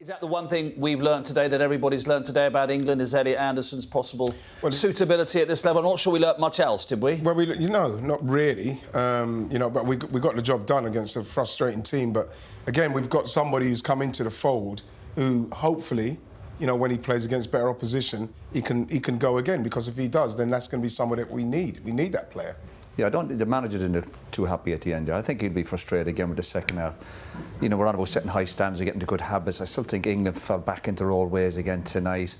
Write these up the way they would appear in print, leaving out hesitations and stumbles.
Is that the one thing we've learnt today, that everybody's learnt today about England, is Elliot Anderson's possible suitability at this level? I'm not sure we learnt much else, did we? Well, not really. But we got the job done against a frustrating team. But again, we've got somebody who's come into the fold who hopefully, when he plays against better opposition, he can go again. Because if he does, then that's going to be someone that we need. We need that player. Yeah, I don't think the manager didn't look too happy at the end there. I think he'd be frustrated again with the second half. We're on about setting high standards and getting to good habits. I still think England fell back into their old ways again tonight.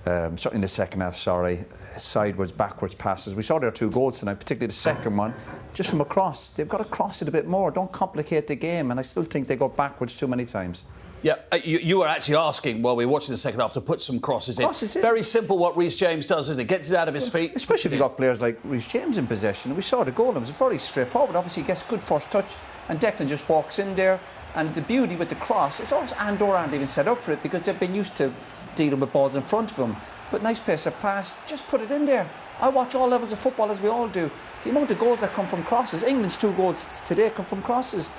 Certainly in the second half, sideways, backwards passes. We saw their 2 goals tonight, particularly the second one, just from across. They've got to cross it a bit more. Don't complicate the game. And I still think they go backwards too many times. Yeah, you were actually asking while we were watching the second half to put some crosses in. Very simple what Reece James does, isn't it? Gets it out of his feet. Especially if you've got players like Reece James in possession. We saw the goal, it was very straightforward. Obviously, he gets good first touch, and Declan just walks in there. And the beauty with the cross, it's always Andorra aren't even set up for it because they've been used to dealing with balls in front of them. But nice pace of pass, just put it in there. I watch all levels of football, as we all do. The amount of goals that come from crosses, England's 2 goals today come from crosses.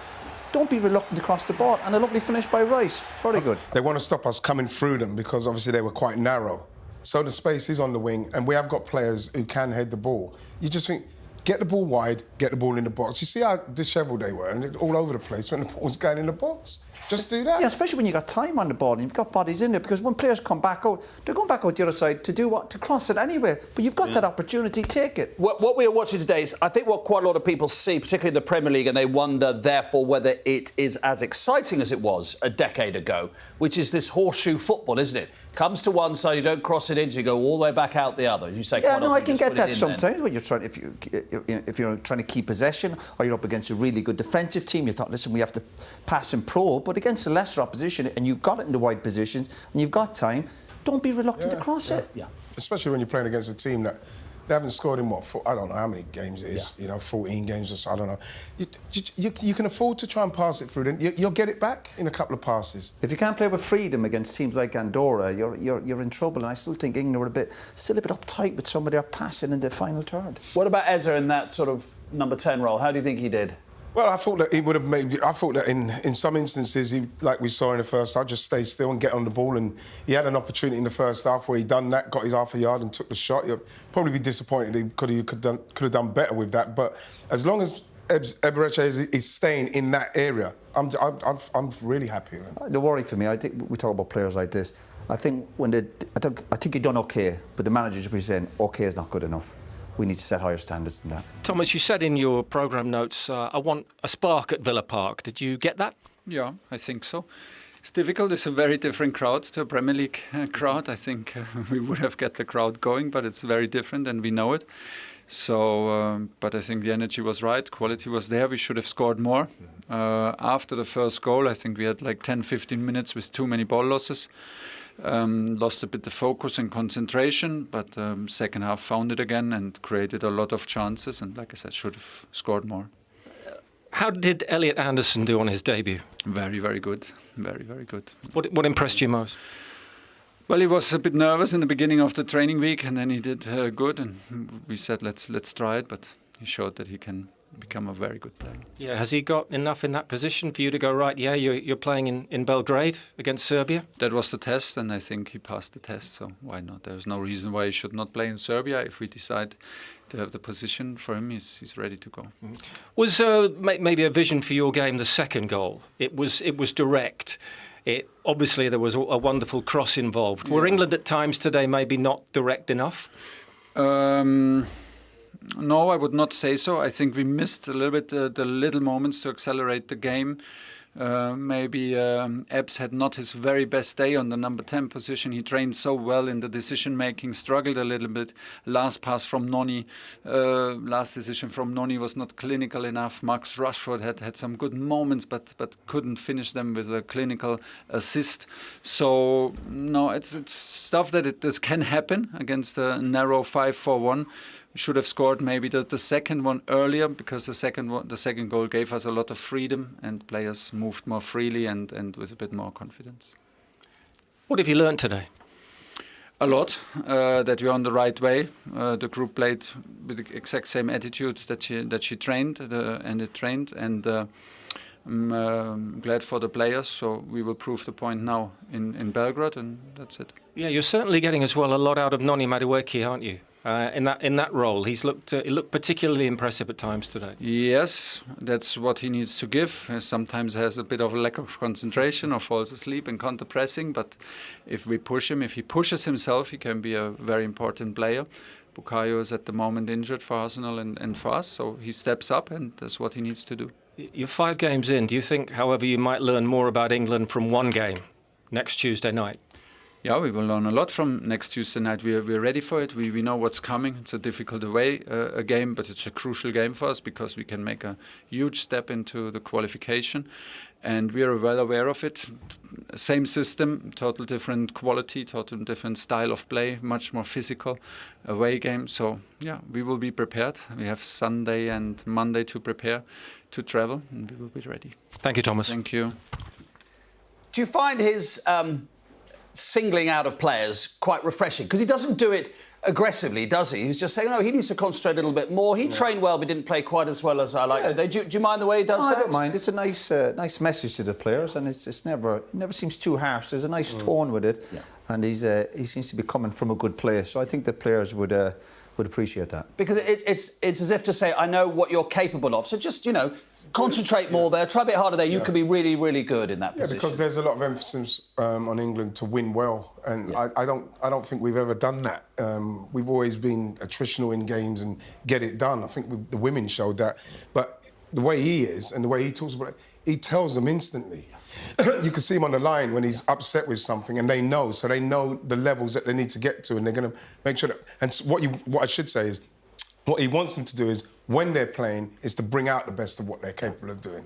Don't be reluctant to cross the ball. And a lovely finish by Wright. Very good. They want to stop us coming through them because obviously they were quite narrow. So the space is on the wing, and we have got players who can head the ball. You just think, get the ball wide, get the ball in the box. You see how dishevelled they were, and all over the place when the ball was going in the box. Just do that. Yeah, especially when you've got time on the ball and you've got bodies in there, because when players come back out, they're going back out the other side to do what? To cross it anyway. But you've got that opportunity, take it. What we are watching today is, I think, what quite a lot of people see, particularly in the Premier League, and they wonder, therefore, whether it is as exciting as it was a decade ago, which is this horseshoe football, isn't it? Comes to one side, you don't cross it in, so you go all the way back out the other. You say, yeah, no, I can get that sometimes when you're trying, if you're trying to keep possession, or you're up against a really good defensive team. You thought, listen, we have to pass and probe, but against a lesser opposition, and you've got it in the wide positions, and you've got time, don't be reluctant to cross it. Yeah, especially when you're playing against a team that they haven't scored in I don't know how many games it is. 14 games or so. I don't know. You can afford to try and pass it through. You'll get it back in a couple of passes. If you can't play with freedom against teams like Andorra, you're in trouble. And I still think England were still a bit uptight with some of their passing in the final third. What about Eza in that sort of number 10 role? How do you think he did? Well, I thought that he would have I thought that in some instances, like we saw in the first half, just stay still and get on the ball. And he had an opportunity in the first half where he done that, got his half a yard and took the shot. You'll probably be disappointed. He could have done better with that. But as long as Eberechi is staying in that area, I'm really happy with him. The worry for me, I think we talk about players like this. I think I think he done okay, but the manager should be saying okay is not good enough. We need to set higher standards than that. Thomas, you said in your programme notes, I want a spark at Villa Park. Did you get that? Yeah, I think so. It's difficult. It's a very different crowd to a Premier League crowd. I think we would have got the crowd going, but it's very different and we know it. So, but I think the energy was right. Quality was there. We should have scored more. After the first goal, I think we had like 10-15 minutes with too many ball losses. Lost a bit of focus and concentration, but second half found it again and created a lot of chances, and like I said, should have scored more. How did Elliot Anderson do on his debut? Very, very good. Very, very good. What impressed you most? Well, he was a bit nervous in the beginning of the training week, and then he did good, and we said let's try it, but he showed that he can become a very good player. Yeah, has he got enough in that position for you to go, right, yeah, you're playing in Belgrade against Serbia? That was the test, and I think he passed the test, so why not? There's no reason why he should not play in Serbia. If we decide to have the position for him, he's ready to go. Mm-hmm. Was maybe a vision for your game the second goal? It was direct. Obviously there was a wonderful cross involved. Were England at times today maybe not direct enough? No, I would not say so. I think we missed a little bit the little moments to accelerate the game. Maybe Ebbs had not his very best day on the number 10 position. He trained so well in the decision-making, struggled a little bit. Last pass from Noni, last decision from Noni was not clinical enough. Max Rashford had some good moments, but couldn't finish them with a clinical assist. So, no, it's stuff that this can happen against a narrow 5-4-1. Should have scored maybe the second one earlier, because the second goal gave us a lot of freedom and players moved more freely and with a bit more confidence. What have you learnt today? A lot. That we're on the right way. The group played with the exact same attitude that she trained and it trained, and I'm glad for the players, so we will prove the point now in Belgrade, and that's it. Yeah, you're certainly getting as well a lot out of Noni Madueke, aren't you? In that role, he looked particularly impressive at times today. Yes, that's what he needs to give. Sometimes has a bit of a lack of concentration or falls asleep in counter pressing, but if we push him, if he pushes himself, he can be a very important player. Bukayo is at the moment injured for Arsenal and for us, so he steps up, and that's what he needs to do. You're 5 games in. Do you think, however, you might learn more about England from one game next Tuesday night? Yeah, we will learn a lot from next Tuesday night. We're ready for it. We know what's coming. It's a difficult away a game, but it's a crucial game for us because we can make a huge step into the qualification. And we are well aware of it. Same system, total different quality, total different style of play, much more physical away game. So, yeah, we will be prepared. We have Sunday and Monday to prepare to travel, and we will be ready. Thank you, Thomas. Thank you. Do you find his singling out of players quite refreshing? Because he doesn't do it aggressively, does he? He's just saying, no, he needs to concentrate a little bit more. He trained well, but didn't play quite as well as I like today. Do you mind the way he does that? I don't mind. It's a nice message to the players, and it never seems too harsh. There's a nice tone with it, and he seems to be coming from a good place. So I think the players would appreciate that. Because it's as if to say, I know what you're capable of. So just, concentrate more there, try a bit harder there. You could be really, really good in that position. Yeah, because there's a lot of emphasis on England to win well, and I don't think we've ever done that. We've always been attritional in games and get it done. I think the women showed that. But the way he is and the way he talks about it, he tells them instantly. You can see him on the line when he's upset with something, and they know the levels that they need to get to, and they're going to make sure that. And what I should say is, what he wants them to do is, when they're playing, is to bring out the best of what they're capable of doing.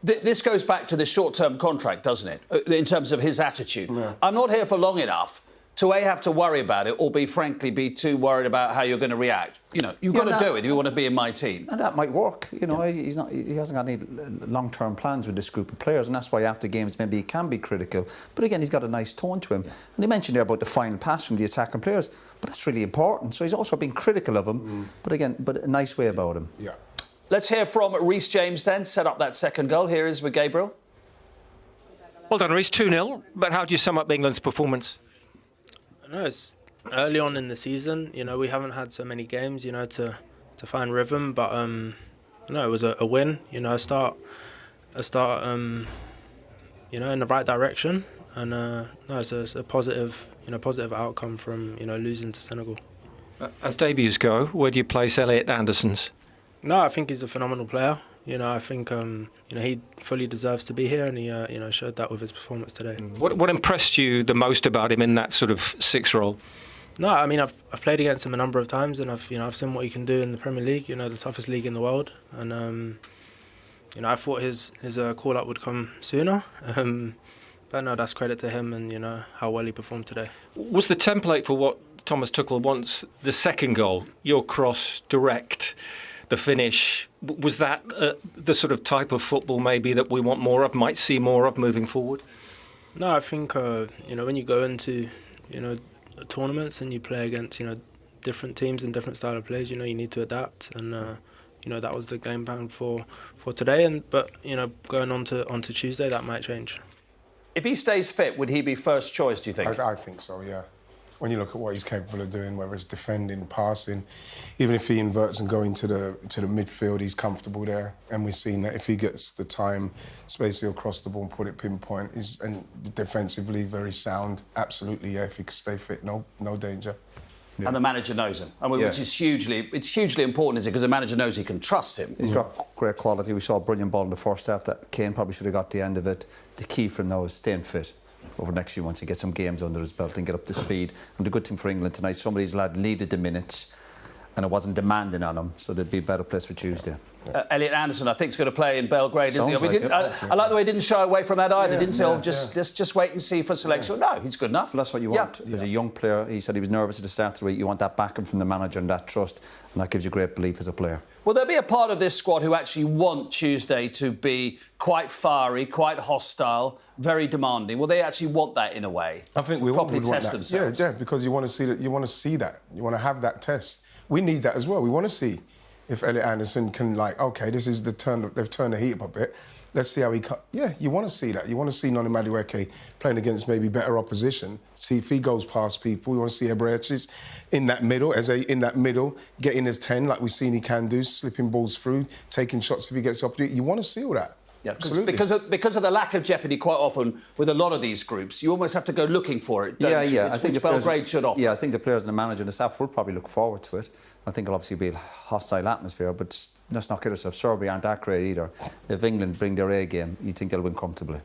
This goes back to the short-term contract, doesn't it? In terms of his attitude. Yeah. I'm not here for long enough to have to worry about it, or frankly be too worried about how you're going to react. You've got to do it if you want to be in my team. And that might work. He hasn't got any long-term plans with this group of players, and that's why after games maybe he can be critical. But again, he's got a nice tone to him. And he mentioned there about the final pass from the attacking players, but that's really important. So he's also been critical of him, but a nice way about him. Yeah. Let's hear from Reece James then. Set up that second goal. Here is with Gabriel. Well done, Reece. 2-0. But how do you sum up England's performance? No, it's early on in the season. We haven't had so many games, to find rhythm. But no, it was a win. A start, in the right direction. And no, it's a positive, positive outcome from losing to Senegal. As debuts go, where do you place Elliot Anderson's? No, I think he's a phenomenal player. I think he fully deserves to be here, and he showed that with his performance today. What impressed you the most about him in that sort of 6 role? No, I mean I've played against him a number of times, and I've seen what he can do in the Premier League. The toughest league in the world, and I thought his call up would come sooner. But no, that's credit to him and how well he performed today. Was the template for what Thomas Tuchel wants the second goal, your cross, direct, the finish, was that the sort of type of football maybe that we want more of, might see more of moving forward? No, I think when you go into tournaments and you play against different teams and different style of players, you need to adapt, and that was the game plan for today. But going on to Tuesday, that might change. If he stays fit, would he be first choice, do you think? I think so, yeah. When you look at what he's capable of doing, whether it's defending, passing, even if he inverts and going to the midfield, he's comfortable there. And we've seen that if he gets the time, space, he'll cross the ball and put it pinpoint. And defensively, very sound. Absolutely, yeah. If he could stay fit, no danger. Yeah. And the manager knows him, which is hugely important, is it? Because the manager knows he can trust him. He's got great quality. We saw a brilliant ball in the first half that Keane probably should have got the end of it. The key for him now is staying fit over the next few months and get some games under his belt and get up to speed. And the good thing for England tonight, somebody's lad needed the minutes and it wasn't demanding on him, so there'd be a better place for Tuesday. Elliot Anderson, I think, is going to play in Belgrade, isn't he? I like the way he didn't shy away from that either. Didn't say, let's just wait and see for selection. No, he's good enough. Well, that's what you want. As a young player, he said he was nervous at the start of the week. You want that backing from the manager and that trust, and that gives you great belief as a player. Will there be a part of this squad who actually want Tuesday to be quite fiery, quite hostile, very demanding? Will they actually want that in a way? I think we probably would want test that. themselves. Yeah, because you want to see that. You want to see that. You want to have that test. We need that as well. We want to see if Elliot Anderson can, okay, this is the turn. They've turned the heat up a bit. let's see how he... Yeah, you want to see that. You want to see Noni Madueke playing against maybe better opposition, see if he goes past people. You want to see Ebreches in that middle, getting his 10 like we've seen he can do, slipping balls through, taking shots if he gets the opportunity. You want to see all that. Yeah, absolutely. Because of the lack of jeopardy, quite often with a lot of these groups, you almost have to go looking for it. Don't you? I think which Belgrade should offer. Yeah, I think the players and the manager and the staff will probably look forward to it. I think it'll obviously be a hostile atmosphere, but let's not kid ourselves. Serbia aren't that great either. If England bring their A game, you think they'll win comfortably.